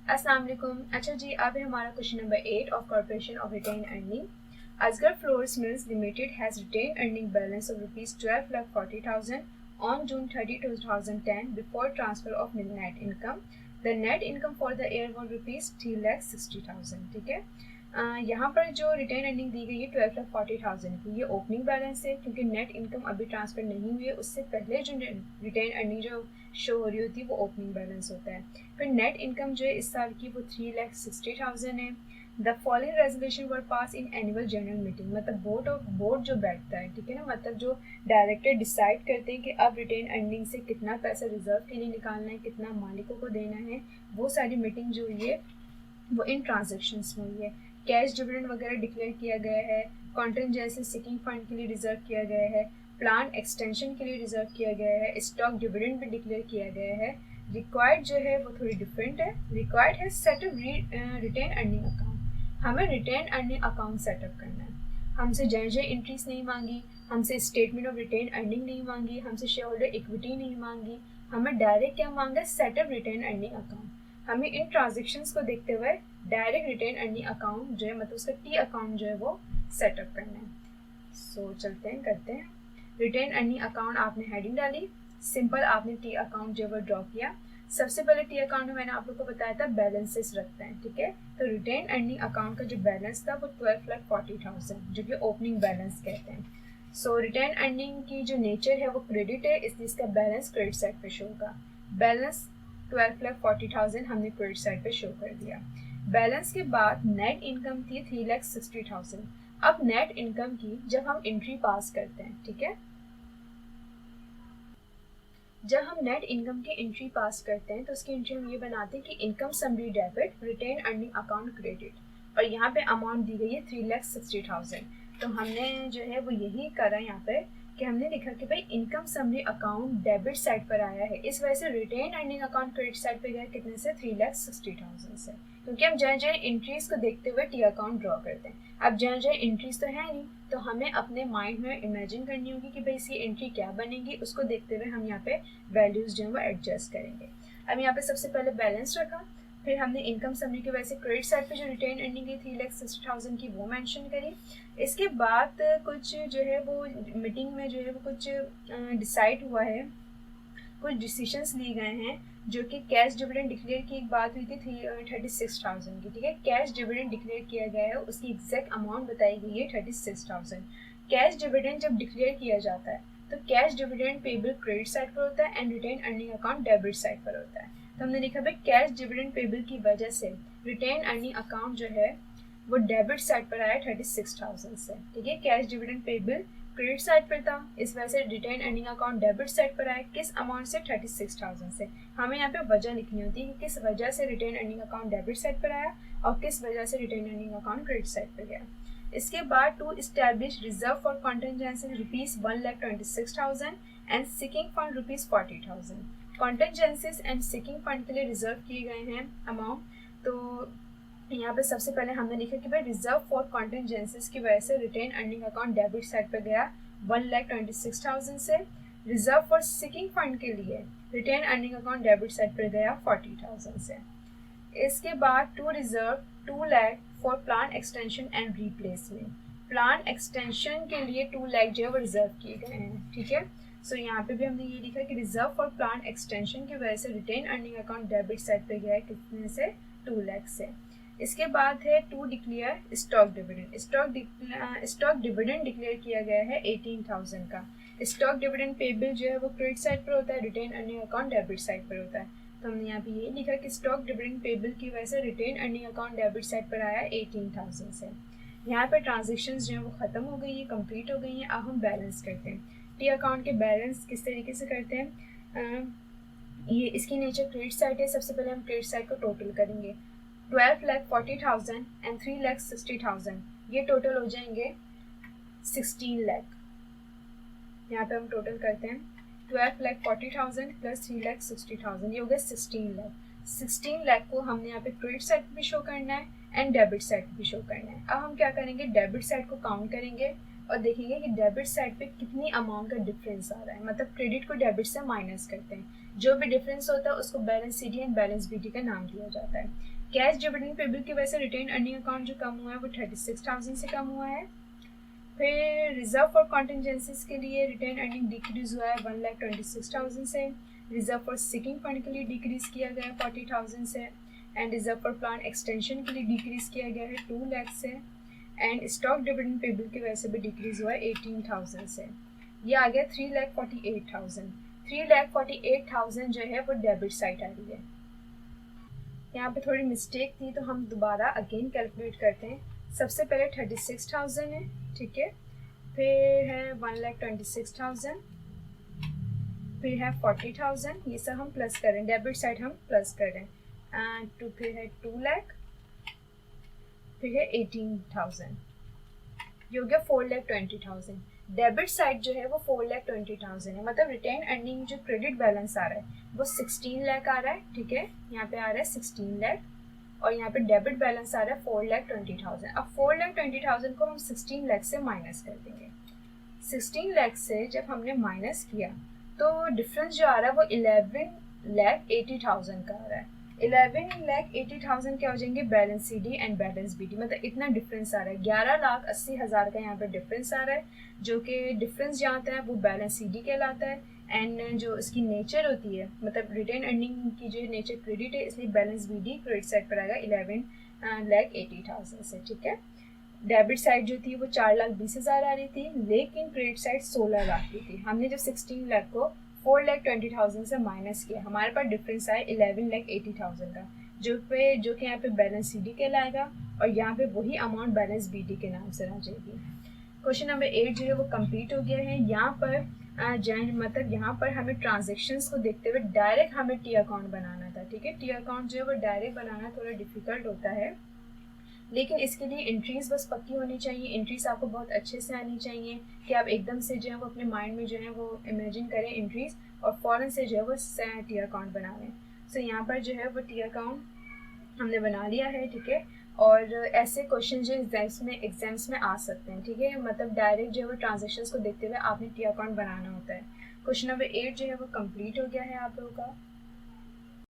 अस्सलाम वालेकुम। अच्छा जी, अब है हमारा question number 8 of corporation of retain earning. Asghar flours mills limited has retain earning balance of ₹12,40,000 on June 30, 2010 before transfer of net income. The net income for the year was ₹3,60,000। ठीक है, यहाँ पर जो रिटेन अर्निंग दी गई है 12,40,000 की, ये opening balance है क्योंकि नेट इनकम अभी ट्रांसफ़र नहीं हुई है। उससे पहले जो रिटेन अर्निंग जो शो हो रही होती है वो ओपनिंग बैलेंस होता है। फिर नेट इनकम जो है इस साल की वो 3,60,000 है। The following resolution were pass in annual general meeting, मतलब बोर्ड जो बैठता है, ठीक है ना, मतलब जो डायरेक्टर डिसाइड करते हैं कि अब रिटेन अर्निंग से कितना पैसा रिजर्व के लिए निकालना है, कितना मालिकों को देना है, वो सारी मीटिंग जो हुई है वो इन ट्रांजेक्शन्स में हुई है। कैश डिविडेंड वगैरह डिक्लेयर किया गया है, कॉन्टिजेंसी सिकिंग फंड के लिए रिजर्व किया गया है, प्लान एक्सटेंशन के लिए रिजर्व किया गया है, स्टॉक डिविडेंड भी डिक्लेयर किया गया है। रिक्वायर्ड जो है वो थोड़ी डिफरेंट है। रिक्वायर्ड है सेटअप रिटेन अर्निंग अकाउंट। हमें रिटेन अर्निंग अकाउंट सेटअप करना है। हमसे जर्नल एंट्रीज नहीं मांगी, हमसे स्टेटमेंट ऑफ रिटेन अर्निंग नहीं मांगी, हमसे शेयर होल्डर इक्विटी नहीं मांगी। हमें डायरेक्ट क्या मांगा, सेटअप रिटेन अर्निंग अकाउंट। हमें इन ट्रांजेक्शन्स को देखते हुए डायरेक्ट रिटेन अर्निंग अकाउंट जो है, मतलब उसका टी अकाउंट जो है वो सेटअप करना है। सो चलते हैं, करते हैं। रिटेन अर्निंग अकाउंट आपने हेडिंग डाली, सिंपल आपने टी अकाउंट जो है वो ड्रॉ किया। सबसे पहले टी अकाउंट में मैंने आप लोग को बताया था बैलेंसेस रखते हैं, ठीक है। तो रिटेन अर्निंग अकाउंट का जो बैलेंस था वो 12,40,000 जो कि ओपनिंग बैलेंस कहते हैं। सो रिटेन अर्निंग की जो नेचर है वो क्रेडिट है, इसलिए इसका बैलेंस क्रेडिट साइड पे शो होगा। बैलेंस 12,40,000 हमने क्रेडिट साइड पे शो कर दिया। बैलेंस के बाद नेट इनकम थी 3,60,000। अब नेट इनकम की जब हम एंट्री पास करते हैं, ठीक है, जब हम नेट इनकम की एंट्री पास करते हैं तो उसकी एंट्री हम ये बनाते हैं कि income summary debit, retain earning account credit, और यहाँ पे अमाउंट दी गई है 3,60,000। तो हमने जो है वो यही करा यहाँ पे कि हमने लिखा कि भाई income summary account debit side पर आया है, इस वजह से retain earning account credit side पर गया कितने से, 3,60,000 से, क्योंकि हम जहाँ एंट्रीज को देखते हुए टी अकाउंट ड्रॉ करते हैं। अब जहाँ एंट्रीज तो है नहीं, तो हमें अपने माइंड में इमेजिन करनी होगी कि भाई इसकी एंट्री क्या बनेगी, उसको देखते हुए हम यहाँ पे वैल्यूज जो है वो एडजस्ट करेंगे। अब यहाँ पे सबसे पहले बैलेंस रखा, फिर हमने इनकम समरी की वजह से क्रेडिट साइड पे जो रिटेन अर्निंग है 3,60,000 की वो मेंशन करी। इसके बाद कुछ जो है वो मीटिंग में जो है वो कुछ डिसाइड हुआ है, कुछ डिसीजंस लिए गए हैं, जो कि कैश डिविडेंड डिक्लेयर की एक बात हुई थी 36,000 की, ठीक है। कैश डिविडेंड डिक्लेयर किया गया है, उसकी एग्जैक्ट अमाउंट बताई गई है 36,000। कैश डिविडेंड जब डिक्लेयर किया जाता है तो cash dividend payable credit side पर होता है and retain earning account debit side पर होता है। तो हमने लिखा भाई कैश डिविडेंड पेबल की वजह से रिटेन अर्निंग अकाउंट जो है वो डेबिट साइड पर आया 36,000 से, ठीक है। Cash dividend payable credit side पर था, इस वजह से retain earning account debit side पर आया, किस अमाउंट से, 36,000 से। हमें यहाँ पे वजह लिखनी होती है कि किस वजह से retain earning account debit side पर आया और किस वजह से retain earning account credit side पर गया। इसके बाद to establish reserve for contingency ₹1,26,000 and sinking fund ₹40,000। Contingencies and sinking fund के लिए रिजर्व किए गए हैं अमाउंट। तो यहाँ पे सबसे पहले हमने लिखा कि भाई रिजर्व फॉर कॉन्टिजेंसीज की वजह से retain earning account debit side पर गया 1,26,000 से। रिजर्व फॉर सिकिंग फंड के लिए retain earning account debit side पर गया 40,000 से। इसके बाद to reserve 2 lakh for plan extension and replacement. Plan extension के लिए 2 लाख जो है वो रिजर्व किए गए हैं, ठीक है। सो यहाँ पे भी हमने ये लिखा कि रिजर्व फॉर प्लान एक्सटेंशन की वजह से retain earning account debit side पे गया है कितने से, 2 लाख से। इसके बाद है to declare stock dividend. Stock dividend declare किया गया है 18,000 का। स्टॉक डिविडेंड पेबल जो है वो क्रेडिट साइड पर होता है, retain earning account debit side पर होता है। तो हमने यहाँ पे ये लिखा कि स्टॉक डिविडेंड पेबल की वजह से retain earning account debit side पर आया 18,000 से। यहाँ पे ट्रांजेक्शन्स जो है वो ख़त्म हो गई है, कंप्लीट हो गई हैं। अब हम बैलेंस करते हैं। टी अकाउंट के बैलेंस किस तरीके से करते हैं, ये इसकी नेचर क्रेडिट साइड है। सबसे पहले हम क्रेडिट साइड को टोटल करेंगे, 12,40,000 एंड 3,60,000, ये टोटल हो जाएंगे 16 लाख। यहाँ पे हम टोटल करते हैं 12,40,000 प्लस 3,60,000, ये हो गया 16 लाख। 16 लाख को हमने यहाँ पे क्रेडिट साइड पे भी शो करना है एंड डेबिट साइड पे भी शो करना है। अब हम क्या करेंगे, डेबिट साइड को काउंट करेंगे और देखेंगे कि डेबिट साइड पे कितनी अमाउंट का डिफरेंस आ रहा है, मतलब क्रेडिट को डेबिट से माइनस करते हैं, जो भी डिफरेंस होता है उसको balance C D and balance B D का नाम दिया जाता है। कैश डिविडेंड पेबल की वजह से रिटेन अर्निंग अकाउंट जो कम हुआ है वो 36,000 से कम हुआ है। फिर रिजर्व फॉर कॉन्टिजेंसीज के लिए रिटेन अर्निंग डिक्रीज हुआ है 1,26,000 से, रिजर्व फॉर सिकिंग फंड के लिए डिक्रीज किया गया है 40,000 से, and reserve for plan extension के लिए डिक्रीज किया गया है 2 लाख से, एंड स्टॉक डिविडेंड पेबल की वजह से भी डिक्रीज हुआ है 18,000 से। ये आ गया 3,48,000। 3,48,000 जो है वो डेबिट साइड आ रही है। यहाँ पे थोड़ी मिस्टेक थी तो हम दोबारा अगेन कैलकुलेट करते हैं। सबसे पहले 36,000 है, ठीक है, फिर है 1,26,000, फिर है 40,000, ये सब हम प्लस करें, डेबिट साइड हम प्लस करें, एंड टू फिर है 2 लाख, फिर है 18,000, ये हो गया 4,20,000। डेबिट साइड जो है वो 4,20,000 है, मतलब रिटेन अर्निंग जो क्रेडिट बैलेंस आ रहा है वो 16 लाख आ रहा है, ठीक है, यहाँ पे आ रहा है 16 लाख, और यहाँ पे डेबिट बैलेंस आ रहा है 4,20,000। अब 4,20,000 को हम 16 लाख से माइनस कर देंगे। 16 लाख से जब हमने माइनस किया तो डिफरेंस जो आ रहा है वो 11,80,000 का आ रहा है। 11,80,000 क्या हो जाएंगे, balance C D and balance B D, मतलब इतना डिफरेंस आ रहा है। 11,80,000 का यहाँ पे डिफरेंस आ रहा है, जो कि डिफरेंस जो आता है वो बैलेंस सी डी कहलाता है, एंड जो इसकी नेचर होती है, मतलब रिटेन अर्निंग की जो नेचर क्रेडिट है, इसलिए balance B D credit side पर आएगा 11,80,000 से, ठीक है। डेबिट साइड जो थी वो 4,20,000 आ रही थी, लेकिन क्रेडिट साइड 16 लाख की थी। हमने जब 16 लाख को 4,20,000 से माइनस किया, हमारे पास डिफरेंस आया 11,80,000 का, जो कि यहाँ पे बैलेंस सी डी कहलाएगा, और यहाँ पे वही अमाउंट बैलेंस बी डी के नाम से आ जाएगी। क्वेश्चन नंबर 8 जो है वो कंप्लीट हो गया है। यहाँ पर मतलब यहाँ पर हमें ट्रांजेक्शन्स को देखते हुए डायरेक्ट हमें टी अकाउंट बनाना था, ठीक है। टी अकाउंट जो है वो डायरेक्ट बनाना थोड़ा डिफिकल्ट होता है, लेकिन इसके लिए एंट्रीज बस पक्की होनी चाहिए। एंट्रीज आपको बहुत अच्छे से आनी चाहिए कि आप एकदम से जो है वो अपने माइंड में जो है वो इमेजिन करें एंट्रीज, और फ़ौरन से जो है वो टी अकाउंट बना लें। सो यहाँ पर जो है वो टी अकाउंट हमने बना लिया है, ठीक है। और ऐसे क्वेश्चन जो एग्जाम्स में आ सकते हैं, ठीक है, मतलब डायरेक्ट जो है वो ट्रांजेक्शन्स को देखते हुए आपने टी अकाउंट बनाना होता है। क्वेश्चन नंबर 8 जो है वो कंप्लीट हो गया है आप लोगों का।